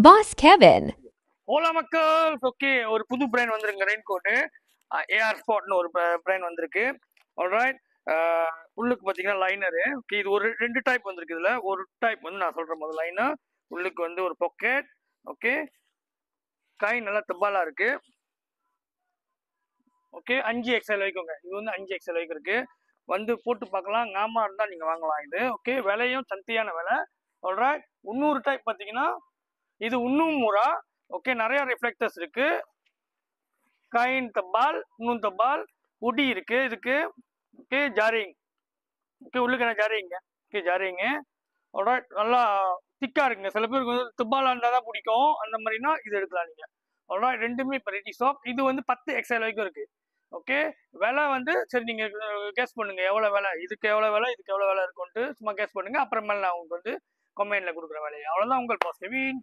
Boss Kevin. Ola மக்கள் okay ஒரு புது பிராண்ட் வந்திருக்கு ரெயின் கோட்டு ஏஆர் ஸ்பாட்னு ஒரு பிராண்ட் வந்திருக்கு. ஆல்ரைட், உள்ளுக்கு பார்த்தீங்கன்னா லைனரு. ஓகே, இது ஒரு ரெண்டு டைப் வந்திருக்கு. இதில் ஒரு டைப் வந்து நான் சொல்கிறேன் முதல்ல லைனர். உள்ளுக்கு வந்து ஒரு பாக்கெட். ஓகே, கை நல்லா தப்பாலா இருக்கு. Okay, 5XL வரைக்குங்க. இது வந்து 5XL வரைக்கும் இருக்கு. வந்து போட்டு பார்க்கலாம். ஞாபகம் இருந்தால் நீங்கள் வாங்கலாம் இது. ஓகே, விலையும் சந்தையான விலை. ஆல்ரைட், இன்னொரு டைப் பார்த்தீங்கன்னா இது இன்னும் முறா. ஓகே, நிறைய ரிஃப்ளெக்டர்ஸ் இருக்கு. காயின் தபால், இன்னும் தபால், உடி இருக்கு இதுக்கு. Okay, jarring. ஓகே, உள்ளுக்கு என்ன ஜாரிங்க. ஓகே, ஜாரிங்க. ஆல்ரைட், நல்லா திக்கா இருக்குங்க. சில பேருக்கு வந்து தபாலா இருந்தால் தான் பிடிக்கும். அந்த மாதிரினா இது எடுக்கலாம் நீங்க. ஆல்ரைட், ரெண்டுமே இப்போ ரெடி ஸ்டாக். இது வந்து 10XL வரைக்கும் இருக்கு. ஓகே, விலை வந்து சரி நீங்க கெஸ் பண்ணுங்க எவ்வளவு விலை, இதுக்கு எவ்வளவு விலை, இதுக்கு எவ்வளவு விலை இருக்கும்ட்டு சும்மா கெஸ் பண்ணுங்க. அப்புறமேல நான் உங்களுக்கு வந்து கமெண்ட்ல கொடுக்குற விலையை. அவ்வளவுதான். உங்கள் பாஸ் கெவின்.